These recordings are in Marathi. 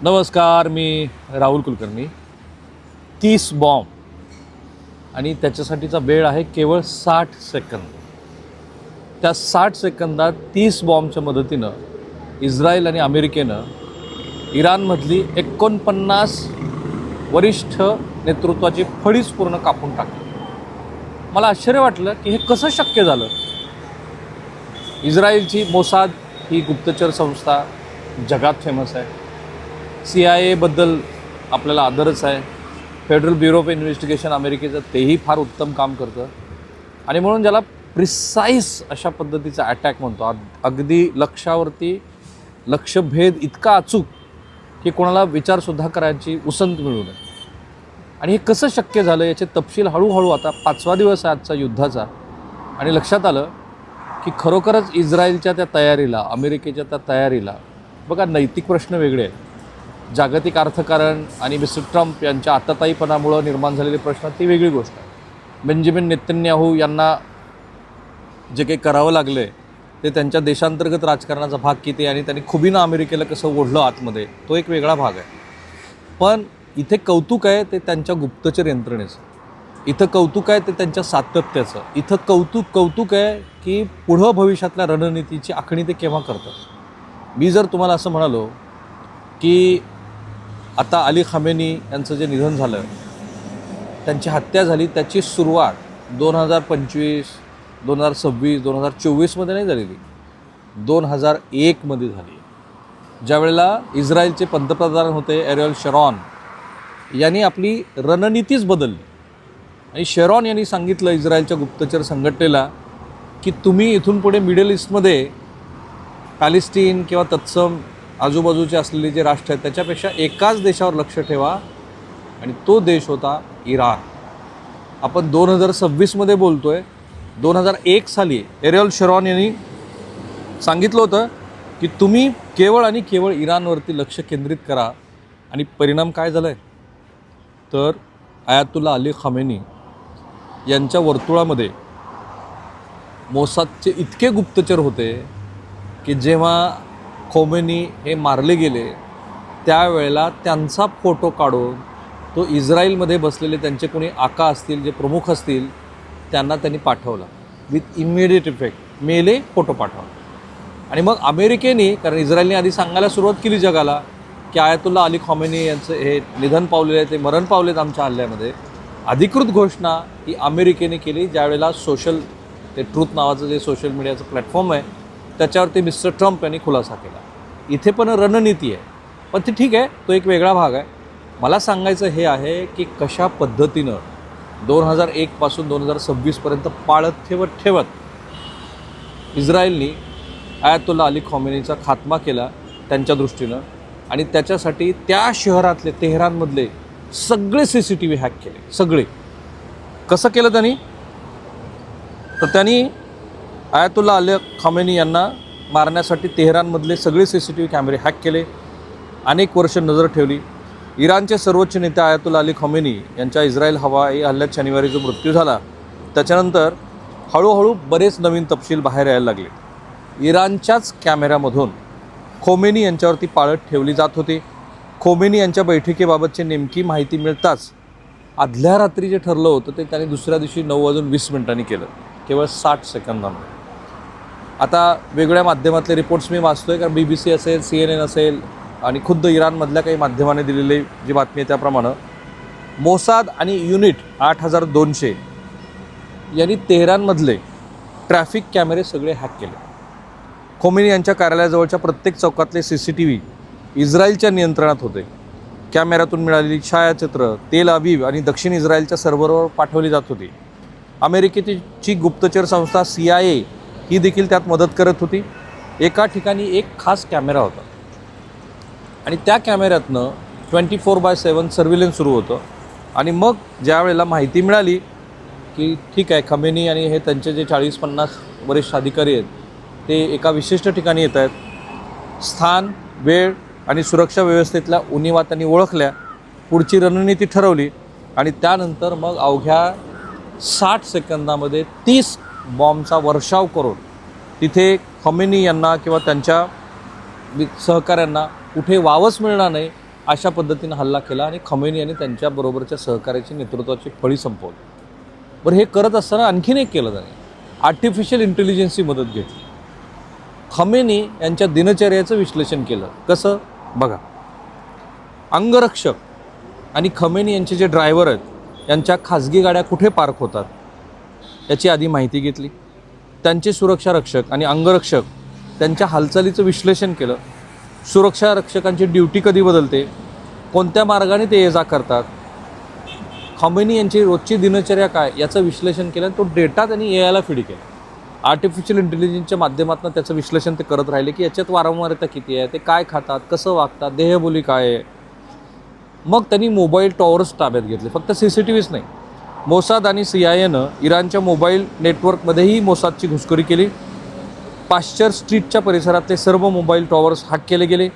नमस्कार, मी राहुल कुलकर्णी. 30 बॉम्ब आणि त्याच्यासाठीचा वेळ आहे केवळ 60 सेकंद. त्या 60 सेकंदात 30 बॉम्बच्या मदतीनं इस्रायल आणि अमेरिकेनं इराणमधली 49 वरिष्ठ नेतृत्वाची फळीच पूर्ण कापून टाकली. मला आश्चर्य वाटलं की हे कसं शक्य झालं. इस्रायलची मोसाद ही गुप्तचर संस्था जगात फेमस आहे. CIA बद्दल आपल्याला आदरच आहे. फेडरल ब्युरो ऑफ इन्व्हेस्टिगेशन अमेरिकेचं तेही फार उत्तम काम करतं आणि म्हणून ज्याला प्रिसाईज अशा पद्धतीचा अटॅक म्हणतो. अगदी लक्षावरती लक्षभेद इतका अचूक की कोणाला विचारसुद्धा करायची उसंत मिळू नये. आणि हे कसं शक्य झालं याचे तपशील हळूहळू आता 5वा दिवस आहे आजचा युद्धाचा आणि लक्षात आलं की खरोखरच इस्रायलच्या त्या तयारीला, अमेरिकेच्या त्या तयारीला बघा, नैतिक प्रश्न वेगळे आहेत. जागतिक अर्थकारण आणि मिस्टर ट्रम्प यांच्या आताताईपणामुळं निर्माण झालेले प्रश्न ती वेगळी गोष्ट आहे. बेंजामिन नेतन्याहू यांना जे काही करावं लागलं आहे ते त्यांच्या देशांतर्गत राजकारणाचा भाग किती आणि त्यांनी खुबीनं अमेरिकेला कसं ओढलं आतमध्ये, तो एक वेगळा भाग आहे. पण इथे कौतुक आहे ते त्यांच्या गुप्तचर यंत्रणेचं. इथं कौतुक आहे ते त्यांच्या सातत्याचं. इथं कौतुक आहे की पुढं भविष्यातल्या रणनीतीची आखणी ते केव्हा करतात. मी जर तुम्हाला असं म्हणालो की आता अली खामेनी यांचं जे निधन झालं, त्यांची हत्या झाली, त्याची सुरुवात 2025, 2026, 2024मध्ये नाही झालेली, 2001मध्ये झाली. ज्यावेळेला इस्रायलचे पंतप्रधान होते एरियल शरॉन यांनी आपली रणनीतीच बदलली. आणि शेरॉन यांनी सांगितलं इस्रायलच्या गुप्तचर संघटनेला की तुम्ही इथून पुढे मिडल ईस्टमध्ये पॅलेस्टीन किंवा तत्सम आजूबाजूचे असलेले जे राष्ट्र आहेत त्याच्यापेक्षा एकाच देशावर लक्ष ठेवा आणि तो देश होता इराण. आपण 2026मध्ये बोलतो आहे. 2001 साली एरियल शरॉन यांनी सांगितलं होतं की तुम्ही केवळ आणि केवळ इराणवरती लक्ष केंद्रित करा. आणि परिणाम काय झाला आहे तर आयातुल्ला अली खामेनी यांच्या वर्तुळामध्ये मोसादचे इतके गुप्तचर होते की जेव्हा खोमेनी हे मारले गेले त्यावेळेला त्यांचा फोटो काढून तो इस्रायलमध्ये बसलेले त्यांचे कोणी आका असतील, जे प्रमुख असतील, त्यांना त्यांनी पाठवला. विथ इमिडिएट इफेक्ट मेले फोटो पाठवला. आणि मग अमेरिकेने, कारण इस्रायलने आधी सांगायला सुरुवात केली जगाला की आयातुल्ला अली खोमेनी यांचं हे निधन पावलेलं आहे, ते मरण पावलेत आमच्या हल्ल्यामध्ये, अधिकृत घोषणा ही अमेरिकेने केली ज्यावेळेला ते ट्रूथ नावाचं जे सोशल मीडियाचं प्लॅटफॉर्म आहे त्याच्यावरती मिस्टर ट्रम्प यांनी खुलासा केला. इथे पण रणनीती आहे, पण ते ठीक आहे, तो एक वेगळा भाग आहे. मला सांगायचं हे आहे की कशा पद्धतीनं 2001 पासून 2026पर्यंत पाळत ठेवत इस्रायलनी आयातुल्ला अली खोमेनीचा खात्मा केला त्यांच्या दृष्टीनं. आणि त्याच्यासाठी त्या शहरातले, तेहरानमधले सगळे CCTV हॅक केले. सगळे. कसं केलं त्यांनी तर त्यांनी आयातुल्ला अली खामेनी यांना मारण्यासाठी तेहरानमधले सगळे CCTV कॅमेरे हॅक केले. अनेक वर्ष नजर ठेवली. इराणचे सर्वोच्च नेते आयातुल्ला अली खामेनी यांच्या इस्रायल हवाई हल्ल्यात शनिवारी जो मृत्यू झाला त्याच्यानंतर हळूहळू बरेच नवीन तपशील बाहेर यायला लागले. इराणच्याच कॅमेऱ्यामधून खोमेनी यांच्यावरती पाळत ठेवली जात होती. खोमेनी यांच्या बैठकीबाबतची नेमकी माहिती मिळताच आदल्या रात्री जे ठरलं होतं ते त्यांनी दुसऱ्या दिवशी 9:20 केलं, केवळ 60 सेकंदांमध्ये. आता वेगवेगळ्या माध्यमातले रिपोर्ट्स मी वाचतोय, कारण BBC असेल, CNN असेल आणि खुद्द इराणमधल्या काही माध्यमाने दिलेली जी बातमी आहे त्याप्रमाणे मोसाद आणि युनिट 8200 यांनी तेहरानमधले ट्रॅफिक कॅमेरे सगळे हॅक केले. खोमेनी यांच्या कार्यालयाजवळच्या प्रत्येक चौकातले CCTV इस्रायलच्या नियंत्रणात होते. कॅमेऱ्यातून मिळालेली छायाचित्र तेल अवीव आणि दक्षिण इस्रायलच्या सर्व्हरवर पाठवली जात होती. अमेरिकेची गुप्तचर संस्था CIA ही देखील त्यात मदत करत होती. एका ठिकाणी एक खास कॅमेरा होता आणि त्या कॅमेऱ्यातनं 24/7 सर्व्हिलन्स सुरू होतं. आणि मग ज्या वेळेला माहिती मिळाली की ठीक आहे, खमेनी आणि हे त्यांचे जे 40-50 वरिष्ठ अधिकारी आहेत ते एका विशिष्ट ठिकाणी येत आहेत, स्थान, वेळ आणि सुरक्षा व्यवस्थेतल्या उणिवा त्यांनी ओळखल्या, पुढची रणनीती ठरवली आणि त्यानंतर मग अवघ्या 60 सेकंदामध्ये 30 बॉम्बचा वर्षाव करून तिथे खमेनी यांना किंवा त्यांच्या सहकाऱ्यांना कुठे वावच मिळणार नाही अशा पद्धतीनं हल्ला केला आणि खमेनी यांनी त्यांच्याबरोबरच्या सहकार्याची नेतृत्वाची फळी संपवली. बरं, हे करत असताना आणखीन एक केलं त्याने, आर्टिफिशियल इंटेलिजन्सची मदत घेतली. खमेनी यांच्या दिनचर्याचं विश्लेषण केलं. कसं बघा, अंगरक्षक आणि खमेनी यांचे जे ड्रायव्हर आहेत यांच्या खाजगी गाड्या कुठे पार्क होतात याची आधी माहिती घेतली. त्यांचे सुरक्षा रक्षक आणि अंगरक्षक त्यांच्या हालचालीचं विश्लेषण केलं. सुरक्षा रक्षकांची ड्युटी कधी बदलते, कोणत्या मार्गाने ते ये जा करतात, खमेनी यांची रोजची दिनचर्या काय याचं विश्लेषण केलं. तो डेटा त्यांनी एआयला फीड केला. आर्टिफिशियल इंटेलिजन्सच्या माध्यमातून त्याचं विश्लेषण ते करत राहिले की याच्यात वारंवारता किती आहे, ते काय खातात, कसं वागतात, देहबोली काय आहे. मग त्यांनी मोबाईल टॉवर्स ताब्यात घेतले. फक्त CCTVच नाही, मोसाद आणि CIAनं इराणच्या मोबाईल नेटवर्कमध्येही मोसादची घुसखोरी केली. पाश्चर स्ट्रीटच्या परिसरातले सर्व मोबाईल टॉवर्स हॅक केले गेले.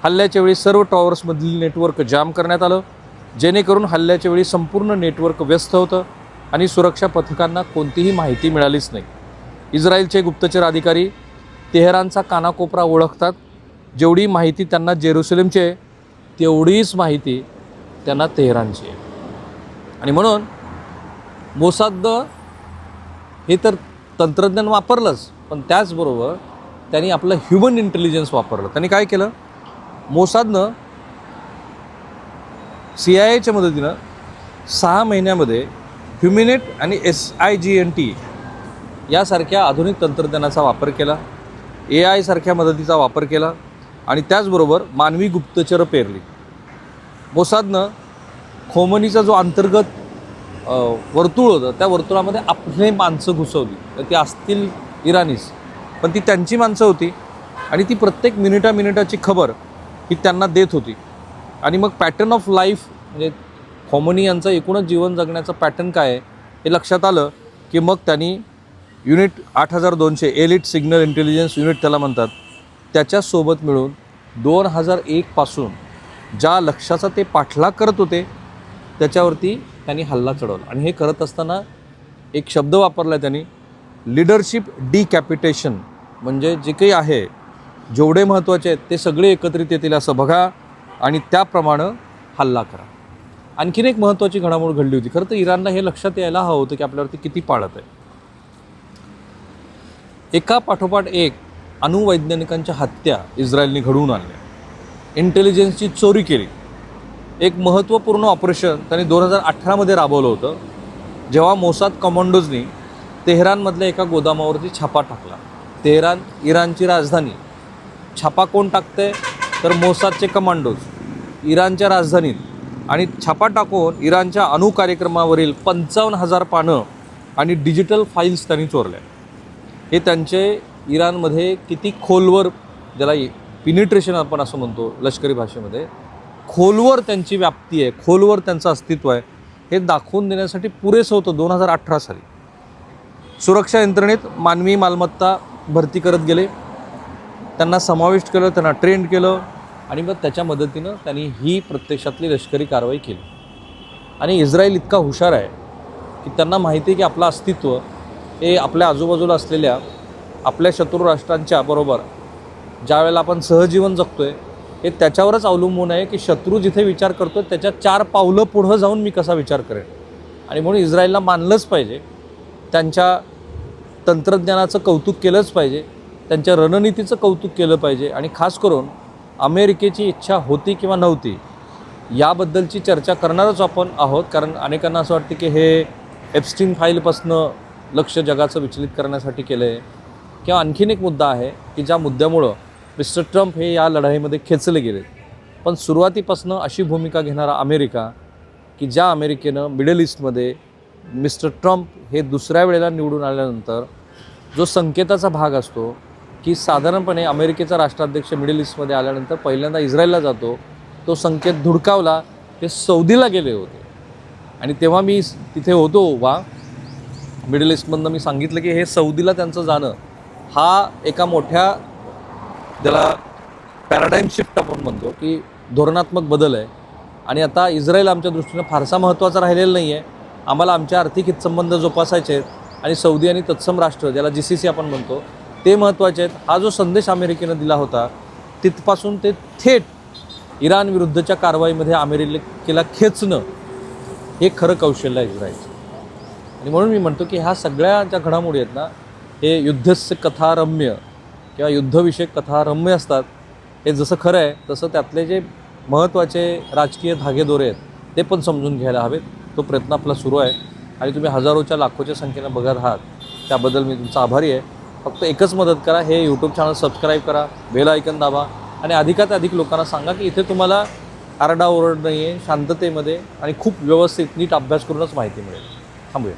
हल्ल्याच्या वेळी सर्व टॉवर्समधील नेटवर्क जाम करण्यात आलं, जेणेकरून हल्ल्याच्या वेळी संपूर्ण नेटवर्क व्यस्त होतं आणि सुरक्षा पथकांना कोणतीही माहिती मिळालीच नाही. इस्रायलचे गुप्तचर अधिकारी तेहरानचा कानाकोपरा ओळखतात. जेवढी माहिती त्यांना जेरुसलेमची आहे तेवढीच माहिती त्यांना तेहरानची आहे. आणि म्हणून मोसादनं हे तर तंत्रज्ञान वापरलंच, पण त्याचबरोबर त्यांनी आपलं ह्युमन इंटेलिजन्स वापरलं. त्यांनी काय केलं, मोसादनं CIAच्या मदतीनं 6 महिन्यामध्ये ह्युमिनेट आणि SIGINT यासारख्या आधुनिक तंत्रज्ञानाचा वापर केला, AI सारख्या मदतीचा वापर केला आणि त्याचबरोबर मानवी गुप्तचरं पेरली. मोसादनं खोमेनीचा जो अंतर्गत वर्तुळ होतं त्या वर्तुळामध्ये आपले माणसं घुसवली. तर ती असतील इराणीच, पण ती त्यांची माणसं होती आणि ती प्रत्येक मिनिटाची खबर ही त्यांना देत होती. आणि मग पॅटर्न ऑफ लाईफ म्हणजे खोमेनी यांचं एकूणच जीवन जगण्याचं पॅटर्न काय आहे हे लक्षात आलं की मग त्यांनी unit 8200 elite signal intelligence unit त्याला म्हणतात, त्याच्यासोबत मिळून 2001 पासून ज्या लक्ष्याचा ते पाठलाग करत होते त्याच्यावरती त्यांनी हल्ला चढवला. आणि हे करत असताना एक शब्द वापरला त्यांनी, लिडरशिप डिकॅपिटेशन. म्हणजे जे काही आहे, जेवढे महत्त्वाचे आहेत ते सगळे एकत्रित येतील असं बघा आणि त्याप्रमाणे हल्ला करा. आणखीन एक महत्त्वाची घडामोड घडली होती. खरं तर इराणला हे लक्षात यायला हवं होतं की आपल्यावरती किती पाळत आहे. एका पाठोपाठ एक अणुवैज्ञानिकांच्या हत्या इस्रायलने घडवून आणल्या, इंटेलिजन्सची चोरी केली. एक महत्त्वपूर्ण ऑपरेशन त्यांनी 2018मध्ये राबवलं होतं, जेव्हा मोसाद कमांडोजनी तेहरानमधल्या एका गोदामावरती छापा टाकला. तेहरान इराणची राजधानी. छापा कोण टाकते तर मोसादचे कमांडोज इराणच्या राजधानीत. आणि छापा टाकून इराणच्या अणु कार्यक्रमावरील 55,000 पानं आणि डिजिटल फाईल्स त्यांनी चोरल्या. हे त्यांचे इराणमध्ये किती खोलवर, ज्याला पिनिट्रेशन आपण असं म्हणतो लष्करी भाषेमध्ये, खोलवर त्यांची व्याप्ती आहे, खोलवर त्यांचं अस्तित्व आहे, हे दाखवून देण्यासाठी पुरेसं होतं. 2018 साली सुरक्षा यंत्रणेत मानवी मालमत्ता भरती करत गेले, त्यांना समाविष्ट केलं, त्यांना ट्रेंड केलं आणि मग त्याच्या मदतीनं त्यांनी ही प्रत्यक्षातली लष्करी कारवाई केली. आणि इस्रायल इतका हुशार आहे की त्यांना माहिती आहे की आपलं अस्तित्व हे आपल्या आजूबाजूला असलेल्या आपल्या शत्रू राष्ट्रांच्या बरोबर ज्या वेळेला आपण सहजीवन जगतो आहे हे त्याच्यावरच अवलंबून आहे की शत्रू जिथे विचार करतो त्याच्या 4 पावलं पुढं जाऊन मी कसा विचार करेन. आणि म्हणून इस्रायलला मानलंच पाहिजे, त्यांच्या तंत्रज्ञानाचं कौतुक केलंच पाहिजे, त्यांच्या रणनीतीचं कौतुक केलं पाहिजे. आणि खास करून अमेरिकेची इच्छा होती किंवा नव्हती याबद्दलची चर्चा करणारच आपण आहोत, कारण अनेकांना असं वाटतं की हे एप्स्टीन फाईलपासनं लक्ष जगाचं विचलित करण्यासाठी केलं आहे. किंवा आणखीन एक मुद्दा आहे की ज्या मुद्द्यामुळं मिस्टर ट्रम्प हे या लढाईमध्ये खेचले गेले. पण सुरुवातीपासून अशी भूमिका घेणारा अमेरिका की ज्या अमेरिकेनं मिडल ईस्टमध्ये मिस्टर ट्रम्प हे दुसऱ्या वेळेला निवडून आल्यानंतर जो संकेताचा भाग असतो की साधारणपणे अमेरिकेचा राष्ट्राध्यक्ष मिडल ईस्टमध्ये आल्यानंतर पहिल्यांदा इस्रायलला जातो, तो संकेत धुडकावला. ते सौदीला गेले होते आणि तेव्हा मी तिथे होतो मिडल ईस्टमधनं मी सांगितलं की हे सौदीला त्यांचं जाणं हा एका मोठ्या ज्याला पॅराडाईम शिफ्ट आपण म्हणतो की धोरणात्मक बदल आहे. आणि आता इस्रायल आमच्या दृष्टीनं फारसा महत्त्वाचा राहिलेला नाही आहे. आम्हाला आमच्या आर्थिक हितसंबंध जोपासायचे आहेत आणि सौदी आणि तत्सम राष्ट्र ज्याला GCC आपण म्हणतो ते महत्त्वाचे आहेत. हा जो संदेश अमेरिकेनं दिला होता तिथपासून ते थेट इराण विरुद्धच्या कारवाईमध्ये अमेरिकेला खेचणं हे खरं कौशल्य आहे इस्रायलचं. आणि म्हणून मी म्हणतो की ह्या सगळ्या ज्या घडामोडी आहेत ना, हे युद्धस्य कथारम्य किंवा युद्धविषयक कथारम्य असतात. हे जसं खरं आहे तसं त्यातले जे महत्त्वाचे राजकीय धागेदोरे आहेत ते पण समजून घ्यायला हवेत. तो प्रयत्न आपला सुरू आहे आणि तुम्ही हजारोच्या लाखोच्या संख्येनं बघत आहात, त्याबद्दल मी तुमचा आभारी आहे. फक्त एकच मदत करा, हे यूट्यूब चॅनल सबस्क्राईब करा, बेल आयकन दाबा आणि अधिकात अधिक लोकांना सांगा की इथे तुम्हाला आरडाओरड नाही आहे, शांततेमध्ये आणि खूप व्यवस्थित नीट अभ्यास करूनच माहिती मिळेल. थांबूया.